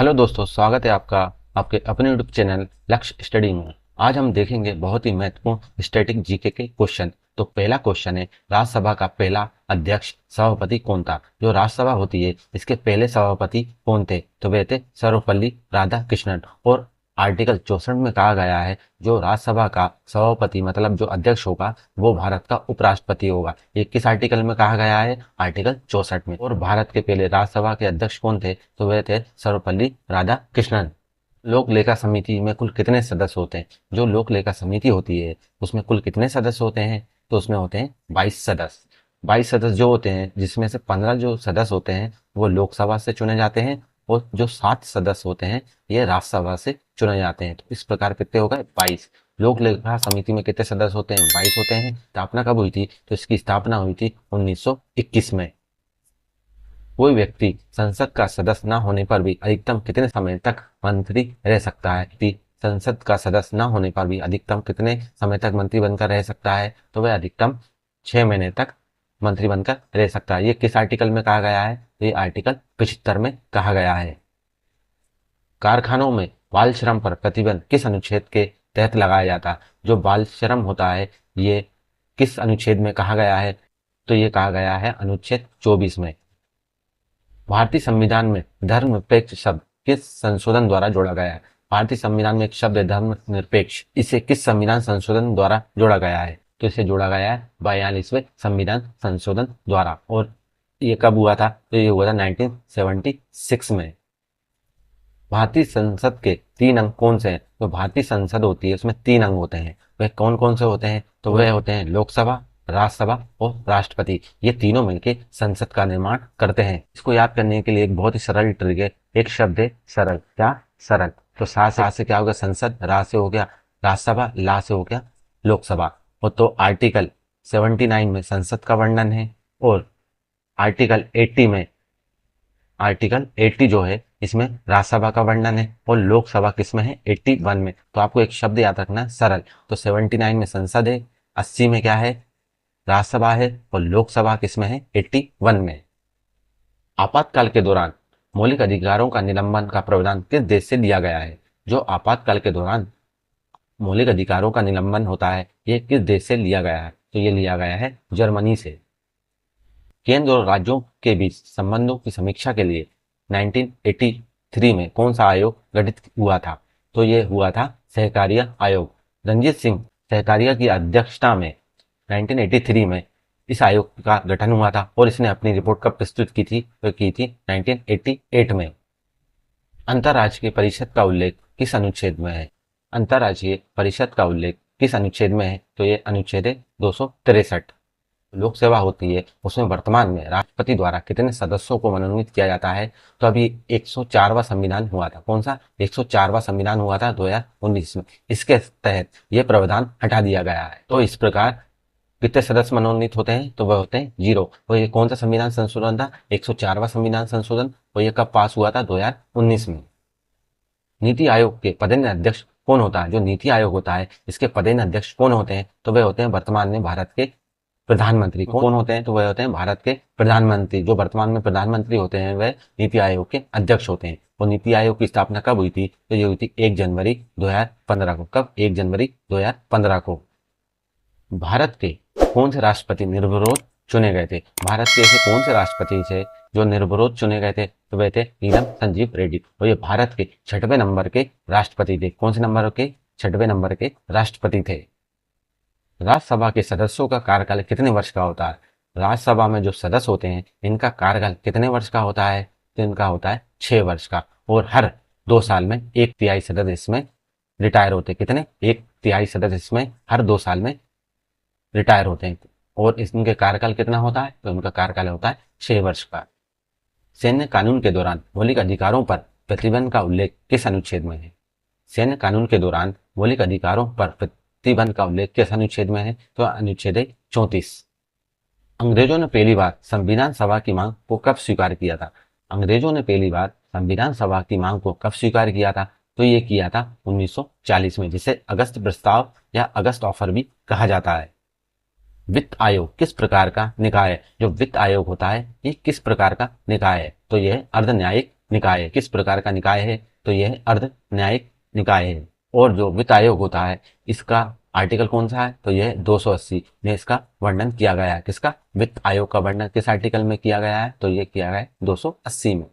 Hello दोस्तों, स्वागत है आपका आपके अपने यूट्यूब चैनल लक्ष्य स्टडी में। आज हम देखेंगे बहुत ही महत्वपूर्ण स्टैटिक जीके के क्वेश्चन। तो पहला क्वेश्चन है, राज्यसभा का पहला अध्यक्ष सभापति कौन था? जो राज्यसभा होती है इसके पहले सभापति कौन थे? तो वे थे सर्वपल्ली राधाकृष्णन। और आर्टिकल 64 में कहा गया है जो राज्यसभा का सभापति मतलब जो अध्यक्ष होगा वो भारत का उपराष्ट्रपति होगा। ये किस आर्टिकल में कहा गया है? आर्टिकल 64 में। और भारत के पहले राज्यसभा के अध्यक्ष कौन थे? तो वे थे सर्वपल्ली राधाकृष्णन। लोक लेखा समिति में कुल कितने सदस्य होते हैं? जो लोक लेखा समिति होती है उसमें कुल कितने सदस्य होते हैं? तो उसमें होते हैं 22 सदस्य। 22 सदस्य जो होते हैं जिसमें से 15 जो सदस्य होते हैं वो लोकसभा से चुने जाते हैं और जो 7 सदस्य होते हैं ये राज्यसभा से चुने जाते हैं। तो इस प्रकार कितने हो गए? 22। लोक लेखा समिति में कितने सदस्य होते हैं? 22 होते हैं। स्थापना कब हुई थी? तो इसकी स्थापना हुई थी 1921 में। कोई व्यक्ति संसद का सदस्य न होने पर भी अधिकतम कितने समय तक मंत्री रह सकता है? संसद का सदस्य न होने पर भी अधिकतम कितने समय तक मंत्री बनकर रह सकता है? तो वह अधिकतम 6 महीने तक मंत्री बनकर रह सकता है। ये किस आर्टिकल में कहा गया है? ये आर्टिकल 75 में कहा गया है। कारखानों में बाल श्रम पर प्रतिबंध किस अनुच्छेद के तहत लगाया जाता है? जो बाल श्रम होता है ये किस अनुच्छेद में कहा गया है? तो ये कहा गया है अनुच्छेद 24 में। भारतीय संविधान में धर्मनिरपेक्ष शब्द किस संशोधन द्वारा जोड़ा गया है? भारतीय संविधान में एक शब्द है धर्मनिरपेक्ष, इसे किस संविधान संशोधन द्वारा जोड़ा गया है? तो इसे जोड़ा गया है 42वें संविधान संशोधन द्वारा। और ये कब हुआ था? तो ये हुआ था 1976 में। भारतीय संसद के 3 अंग कौन से हैं? तो भारतीय संसद होती है उसमें 3 अंग होते हैं। वह कौन कौन से होते हैं? तो वह होते हैं लोकसभा, राज्यसभा और राष्ट्रपति। ये तीनों मिलकर संसद का निर्माण करते हैं। इसको याद करने के लिए एक बहुत ही सरल ट्रिक है। एक शब्द है सरल। क्या? सरल। तो सा से क्या हो गया? संसद। रा से हो गया राज्यसभा। ला से हो गया लोकसभा। और तो आर्टिकल 79 में संसद का वर्णन है और आर्टिकल 80 जो है इसमें राज्यसभा का वर्णन है और लोकसभा किसमें है? 81 में। तो आपको एक शब्द याद रखना है सरल। तो 79 में संसद है, 80 में क्या है? राज्यसभा है और लोकसभा किसमें है? 81 में। आपातकाल के दौरान मौलिक अधिकारों का निलंबन का प्रावधान किस देश से लिया गया है? जो आपातकाल के दौरान मौलिक अधिकारों का निलंबन होता है ये किस देश से लिया गया है? तो ये लिया गया है जर्मनी से। केंद्र और राज्यों के बीच संबंधों की समीक्षा के लिए 1983 में कौन सा आयोग गठित हुआ था? तो ये हुआ था सहकारिता आयोग। रंजीत सिंह सहकारिता की अध्यक्षता में 1983 में इस आयोग का गठन हुआ था और इसने अपनी रिपोर्ट कब प्रस्तुत की थी? तो की थी 1988 में। अंतर्राष्ट्रीय परिषद का उल्लेख किस अनुच्छेद में है? अंतर्राष्ट्रीय परिषद का उल्लेख किस अनुच्छेद में है? तो ये अनुच्छेद है 263। लोकसभा होती है उसमें वर्तमान में राष्ट्रपति द्वारा कितने सदस्यों को मनोनीत किया जाता है? तो अभी 104वां संविधान हुआ था। कौन सा? 104वां संविधान हुआ था 2019 में। इसके तहत यह प्रावधान हटा दिया गया है। तो इस प्रकार कितने सदस्य मनोनीत होते हैं? तो वह होते हैं 0। तो ये कौन सा संविधान संशोधन था? 104वां संविधान संशोधन। और ये कब पास हुआ था? 2019 में। नीति आयोग के पदेन अध्यक्ष कौन होता है? जो नीति आयोग होता है इसके पदेन अध्यक्ष कौन होते हैं? तो वे होते हैं वर्तमान में भारत के प्रधानमंत्री। कौन होते हैं? तो वह होते हैं भारत के प्रधानमंत्री। जो वर्तमान में प्रधानमंत्री होते हैं वह नीति आयोग के अध्यक्ष होते हैं। और नीति आयोग की स्थापना कब हुई थी? तो ये हुई थी 1 जनवरी 2015 को। कब? 1 जनवरी 2015 को। भारत के कौन से राष्ट्रपति निर्विरोध चुने गए थे? भारत के ऐसे कौन से राष्ट्रपति थे जो निर्विरोध चुने गए थे? तो वे थे नीलम संजीव रेड्डी। और ये भारत के 6वें नंबर के राष्ट्रपति थे। कौन से नंबर के? 6वें नंबर के राष्ट्रपति थे। राज्यसभा के सदस्यों का कार्यकाल कितने वर्ष का होता है? राज्यसभा में जो सदस्य होते हैं इनका कार्यकाल कितने वर्ष का होता है? तो इनका होता है 6 वर्ष का। और हर 2 साल में 1/3 सदस्य इसमें रिटायर होते हैं। कितने? 1/3 सदस्य इसमें हर 2 साल में रिटायर होते हैं। और इनके कार्यकाल कितना होता है? तो इनका कार्यकाल होता है 6 वर्ष का। सैन्य कानून के दौरान मौलिक अधिकारों पर प्रतिबंध का उल्लेख किस अनुच्छेद में है? सैन्य कानून के दौरान मौलिक अधिकारों पर प्रतिबंध का उल्लेख किस अनुच्छेद में है? तो अनुच्छेद 34। अंग्रेजों ने पहली बार संविधान सभा की मांग को कब स्वीकार किया था? अंग्रेजों ने पहली बार संविधान सभा की मांग को कब स्वीकार किया था? तो ये किया था 1940 में, जिसे अगस्त प्रस्ताव या अगस्त ऑफर भी कहा जाता है। वित्त आयोग किस प्रकार का निकाय है? जो वित्त आयोग होता है ये किस प्रकार का निकाय है? तो यह अर्ध न्यायिक निकाय है। किस प्रकार का निकाय है? तो यह अर्ध न्यायिक निकाय है। और जो वित्त आयोग होता है इसका आर्टिकल कौन सा है? तो यह 280 में इसका वर्णन किया गया है। किसका? वित्त आयोग का वर्णन किस आर्टिकल में किया गया है? तो यह किया गया है 280 में।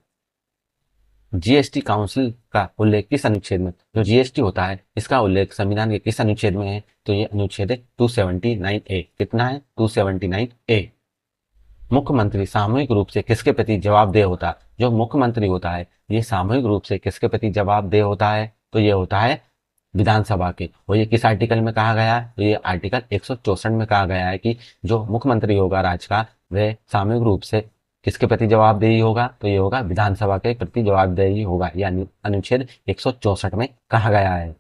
जीएसटी काउंसिल का उल्लेख किस अनुच्छेद में? जो जीएसटी होता है इसका उल्लेख संविधान के किस अनुच्छेद में है? तो ये अनुच्छेद 279A। कितना है? 279A। मुख्यमंत्री सामूहिक रूप से किसके प्रति जवाबदेह होता है? जो मुख्यमंत्री होता है ये सामूहिक रूप से किसके प्रति जवाबदेह होता है? तो ये होता है विधानसभा के। और ये किस आर्टिकल में कहा गया है? तो ये आर्टिकल 164 में कहा गया है कि जो मुख्यमंत्री होगा राज्य का वह सामूहिक रूप से किसके प्रति जवाबदेही होगा? तो ये होगा विधानसभा के प्रति जवाबदेही होगा। यानी अनुच्छेद 164 में कहा गया है।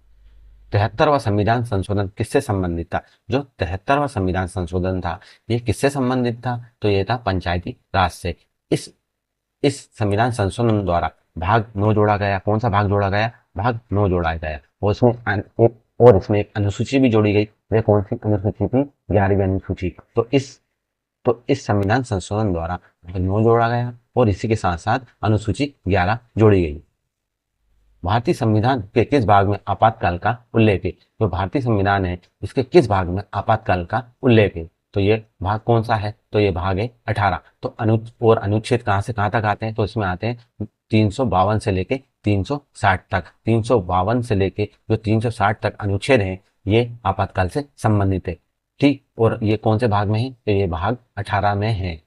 73वां संविधान संशोधन किससे संबंधित था? जो 73वां संविधान संशोधन था ये किससे संबंधित था? तो ये था पंचायती राज से। इस संविधान संशोधन द्वारा भाग 9 जोड़ा गया। कौन सा भाग जोड़ा गया? भाग 9 जोड़ा गया। और इसमें एक अनुसूची भी जोड़ी गई। वह कौन सी अनुसूची थी? 11वीं अनुसूची। तो इस संविधान संशोधन द्वारा भाग 9 जोड़ा गया और इसी के साथ साथ अनुसूची 11 जोड़ी गई। भारतीय संविधान के किस भाग में आपातकाल का उल्लेख है? जो भारतीय संविधान है इसके किस भाग में आपातकाल का उल्लेख है? तो ये भाग कौन सा है? तो ये भाग है 18। तो अनुच्छेद कहां से कहां तक आते हैं? तो इसमें आते हैं 352 से लेके 360 तक। 352 से लेके जो 360 तक अनुच्छेद हैं ये आपातकाल से संबंधित है। ठीक। और ये कौन से भाग में है? तो ये भाग 18 में है।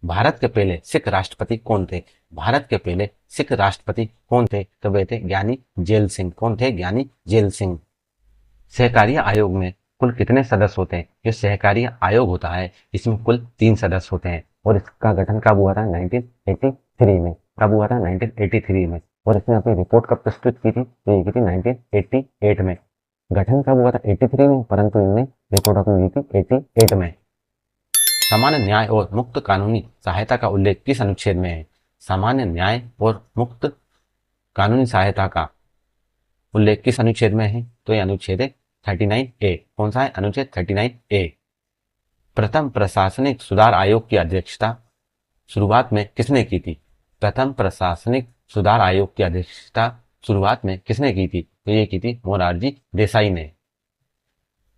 भारत के पहले सिख राष्ट्रपति कौन थे? भारत के पहले सिख राष्ट्रपति कौन थे? तो वे थे ज्ञानी जेल सिंह। कौन थे? ज्ञानी जेल सिंह। सहकारिता आयोग में कुल कितने सदस्य होते हैं? जो सहकारिता आयोग होता है इसमें कुल 3 सदस्य होते हैं और इसका गठन कब हुआ था? 1983 में। कब हुआ था? 1983 में। और इसने अपनी रिपोर्ट कब प्रस्तुत की थी? तो ये की थी 1988 में। गठन कब हुआ था? 83 में, परंतु इनने रिपोर्ट अपनी दी थी 88 में। सामान्य न्याय और मुक्त कानूनी सहायता का उल्लेख किस अनुच्छेद में है? सामान्य न्याय और मुक्त कानूनी सहायता का उल्लेख किस अनुच्छेद में है? तो यह अनुच्छेद है 39A। कौन सा है? अनुच्छेद 39A। प्रथम प्रशासनिक सुधार आयोग की अध्यक्षता शुरुआत में किसने की थी? प्रथम प्रशासनिक सुधार आयोग की अध्यक्षता शुरुआत में किसने की थी? तो ये की थी मोरारजी देसाई ने।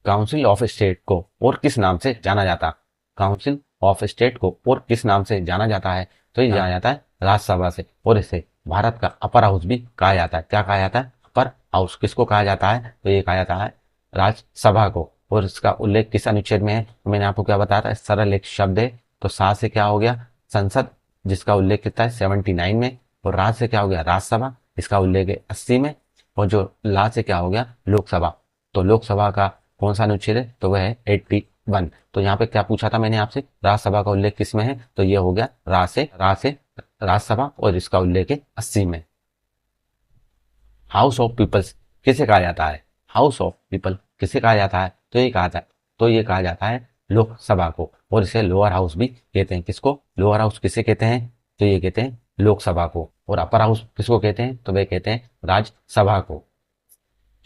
काउंसिल ऑफ स्टेट को और किस नाम से जाना जाता? काउंसिल ऑफ स्टेट को और किस नाम से जाना जाता है? तो ये जाना जाता है राज्यसभा से। और इसे भारत का अपर हाउस भी कहा जाता है। क्या कहा जाता है? Upper house. किसको कहा जाता है? तो ये कहा जाता है राज्यसभा को। और इसका उल्लेख किस अनुच्छेद में है? तो मैंने आपको क्या बताया था? सरल एक शब्द है। तो सा से क्या हो गया? संसद, जिसका उल्लेख कितना है? 79 में। और राज से क्या हो गया? राज्यसभा, इसका उल्लेख है 80 में। और जो ला से क्या हो गया? लोकसभा। तो लोकसभा का कौन सा अनुच्छेद है? तो वह है 81। तो यहाँ पे क्या पूछा था मैंने आपसे? राज्यसभा का उल्लेख किस में है? तो ये हो गया राज से राज्यसभा और इसका उल्लेख है 80 में। हाउस ऑफ पीपल्स किसे कहा जाता है? हाउस ऑफ पीपल किसे कहा जाता है? तो ये कहा जाता है लोकसभा को। और इसे लोअर हाउस भी कहते हैं। किसको? लोअर हाउस किसे कहते हैं? तो ये कहते हैं लोकसभा को। और अपर हाउस किसको कहते हैं? तो वे कहते हैं राज्यसभा को।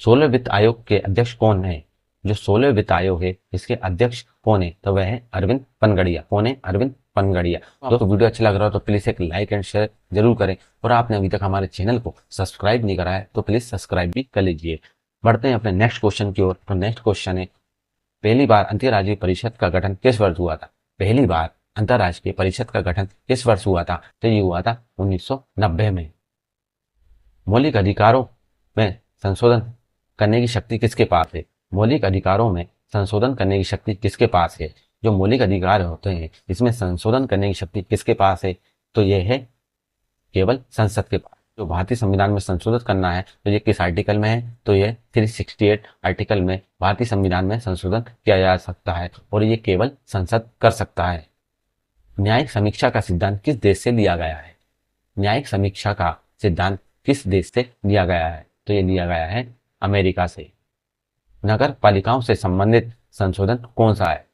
16वें वित्त आयोग के अध्यक्ष कौन है? जो 16वें वित्त आयोग है इसके अध्यक्ष कौन है? तो वह है अरविंद पनगड़िया। कौन है? अरविंद पनगड़िया। दोस्तों वीडियो अच्छा लग रहा हो तो प्लीज एक लाइक एंड शेयर जरूर करें। और आपने अभी तक हमारे चैनल को सब्सक्राइब नहीं करा है तो प्लीज सब्सक्राइब भी कर लीजिए। बढ़ते हैं अपने नेक्स्ट क्वेश्चन की ओर। तो नेक्स्ट क्वेश्चन है, पहली बार अंतर्राज्यीय परिषद का गठन किस वर्ष हुआ था? पहली बार अंतर्राष्ट्रीय परिषद का गठन किस वर्ष हुआ था? तो ये हुआ था 1990 में। मौलिक अधिकारों में संशोधन करने की शक्ति किसके पास है? मौलिक अधिकारों में संशोधन करने की शक्ति किसके पास है? जो मौलिक अधिकार होते हैं इसमें संशोधन करने की शक्ति किसके पास है? तो यह है केवल संसद के पास। जो भारतीय संविधान में संशोधित करना है तो ये किस आर्टिकल में है? तो ये 368 आर्टिकल में भारतीय संविधान में संशोधन किया जा सकता है और ये केवल संसद कर सकता है। न्यायिक समीक्षा का सिद्धांत किस देश से लिया गया है? न्यायिक समीक्षा का सिद्धांत किस देश से लिया गया है? तो ये लिया गया है अमेरिका से। नगर पालिकाओं से संबंधित संशोधन कौन सा है?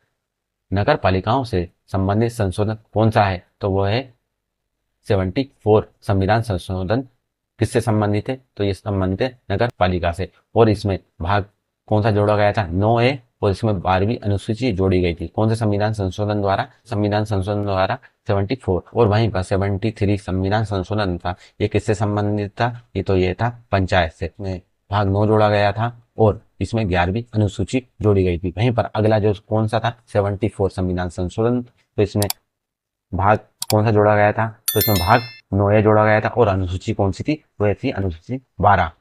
नगर पालिकाओं से संबंधित संशोधन कौन सा है? तो वो है 74 संविधान संशोधन। किससे संबंधित है? तो ये संबंधित है नगर पालिका से। और इसमें भाग कौन सा जोड़ा गया था? 9A और इसमें 12वीं अनुसूची जोड़ी गई थी। कौन से संविधान संशोधन द्वारा? संविधान संशोधन द्वारा 74। और वहीं पर 73 संविधान संशोधन था, ये किससे संबंधित था? ये था पंचायत से। भाग 9 जोड़ा गया था और इसमें 11वीं अनुसूची जोड़ी गई थी। वहीं पर अगला जो कौन सा था? 74 संविधान संशोधन। तो इसमें भाग कौन सा जोड़ा गया था? तो इसमें भाग 9 जोड़ा गया था और अनुसूची कौन सी थी? वह थी अनुसूची 12।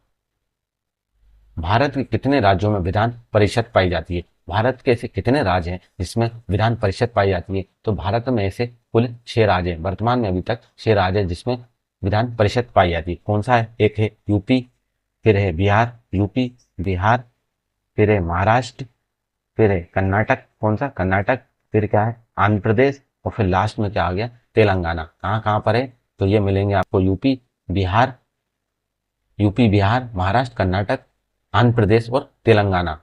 भारत के कितने राज्यों में विधान परिषद पाई जाती है? भारत के ऐसे कितने राज्य हैं जिसमें विधान परिषद पाई जाती है? तो भारत में ऐसे कुल 6 राज्य हैं। वर्तमान में अभी तक 6 राज्य हैं जिसमें विधान परिषद पाई जाती है। कौन सा है? एक है यूपी, फिर है बिहार, यूपी बिहार, फिर है महाराष्ट्र, फिर है कर्नाटक। कौन सा? कर्नाटक। फिर क्या है? आंध्र प्रदेश। और फिर लास्ट में क्या आ गया? तेलंगाना। कहाँ कहाँ पर है? तो ये मिलेंगे आपको यूपी बिहार, महाराष्ट्र, कर्नाटक, आंध्र प्रदेश और तेलंगाना।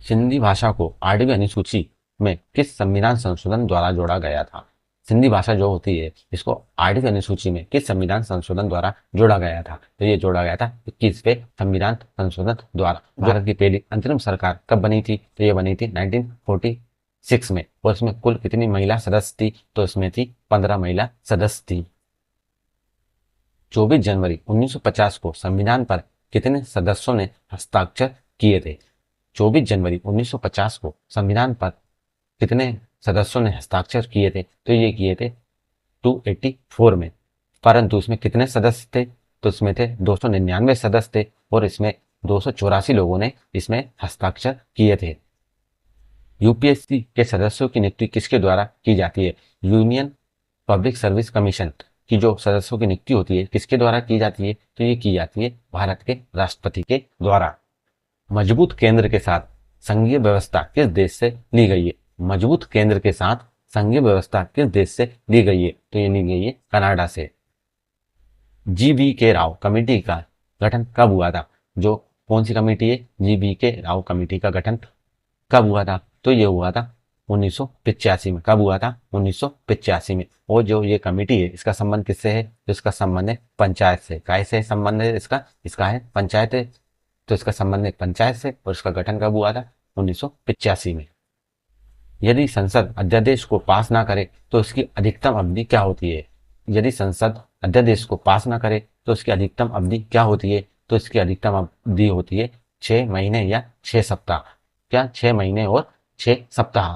सिंधी भाषा को 8वीं अनुसूची में किस संविधान संशोधन द्वारा जोड़ा गया था? सिंधी भाषा जो होती है इसको 8वीं अनुसूची में किस संविधान संशोधन द्वारा जोड़ा गया था? तो ये जोड़ा गया था 21वें संविधान संशोधन द्वारा। भारत की पहली अंतरिम सरकार कब बनी थी? तो ये बनी थी 1946 में। और इसमें कुल कितनी महिला सदस्य थी? तो इसमें थी 15 महिला सदस्य थी। 24 जनवरी 1950 को संविधान पर कितने सदस्यों ने हस्ताक्षर किए थे? 24 जनवरी 1950 को संविधान पर कितने सदस्यों ने हस्ताक्षर किए थे? तो ये किए थे 284 में। परंतु इसमें कितने सदस्य थे? तो इसमें थे 299 सदस्य थे और इसमें 284 लोगों ने इसमें हस्ताक्षर किए थे। यूपीएससी के सदस्यों की नियुक्ति किसके द्वारा की जाती है? यूनियन पब्लिक सर्विस कमीशन की जो सदस्यों की नियुक्ति होती है किसके द्वारा की जाती है? तो ये की जाती है भारत के राष्ट्रपति के द्वारा। मजबूत केंद्र के साथ संघीय व्यवस्था किस देश से ली गई है? मजबूत केंद्र के साथ संघीय व्यवस्था किस देश से ली गई है? तो ये ली गई है कनाडा से। GV.K. राव कमेटी का गठन कब हुआ था? जो कौन सी कमेटी है? GV.K. राव कमेटी का गठन कब हुआ था? तो ये हुआ था 1985 में। कब हुआ था? 1985 में। और जो ये कमेटी है इसका संबंध किससे है? तो इसका संबंध है पंचायत से। कैसे संबंध है इसका है पंचायत है। तो इसका संबंध है पंचायत से और इसका गठन कब हुआ था? 1985 में। यदि संसद अध्यादेश को पास ना करे तो इसकी अधिकतम अवधि क्या होती है? यदि संसद अध्यादेश को पास ना करे तो इसकी अधिकतम अवधि क्या होती है? तो इसकी अधिकतम अवधि होती है 6 महीने या 6 सप्ताह। क्या? 6 महीने और 6 सप्ताह।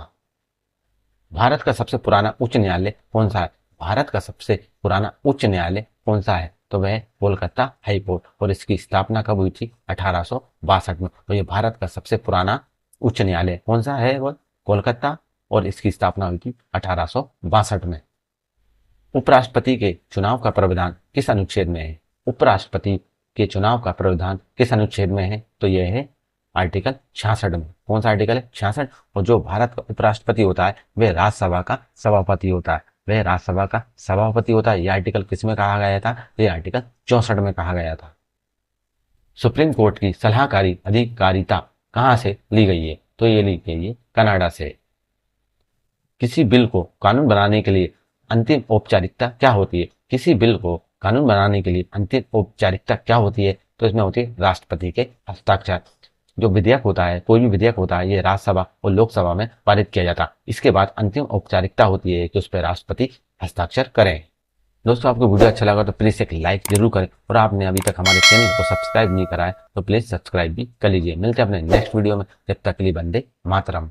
भारत का सबसे पुराना उच्च न्यायालय कौन सा है? भारत का सबसे पुराना उच्च न्यायालय कौन सा है? तो वह कोलकाता हाई कोर्ट। और इसकी स्थापना कब हुई थी? 1862 में। तो ये भारत का सबसे पुराना उच्च न्यायालय कौन सा है? वो कोलकाता। और इसकी स्थापना हुई थी 1862 में। उपराष्ट्रपति के चुनाव का प्रावधान किस अनुच्छेद में है? उपराष्ट्रपति के चुनाव का प्रावधान किस अनुच्छेद में है? तो यह है आर्टिकल 66 में। कौन सा आर्टिकल है? 66। और जो भारत का उपराष्ट्रपति होता है वह राज्यसभा का सभापति होता है। वह राज्यसभा का सभापति होता है। यह आर्टिकल किस में कहा गया था? यह आर्टिकल 64 में कहा गया था। सुप्रीम कोर्ट की सलाहकारी अधिकारिता कहां से ली गई है? तो ये ली गई है कनाडा से। किसी बिल को कानून बनाने के लिए अंतिम औपचारिकता क्या होती है? किसी बिल को कानून बनाने के लिए अंतिम औपचारिकता क्या होती है? तो इसमें होती है राष्ट्रपति के हस्ताक्षर। जो विधेयक होता है, कोई भी विधेयक होता है, ये राज्यसभा और लोकसभा में पारित किया जाता है। इसके बाद अंतिम औपचारिकता होती है कि उस पर राष्ट्रपति हस्ताक्षर करें। दोस्तों, आपको वीडियो अच्छा लगा तो प्लीज एक लाइक जरूर करें और आपने अभी तक हमारे चैनल को सब्सक्राइब नहीं करा है तो प्लीज सब्सक्राइब भी कर लीजिए। मिलते हैं अपने नेक्स्ट वीडियो में। जब तक के लिए वंदे मातरम।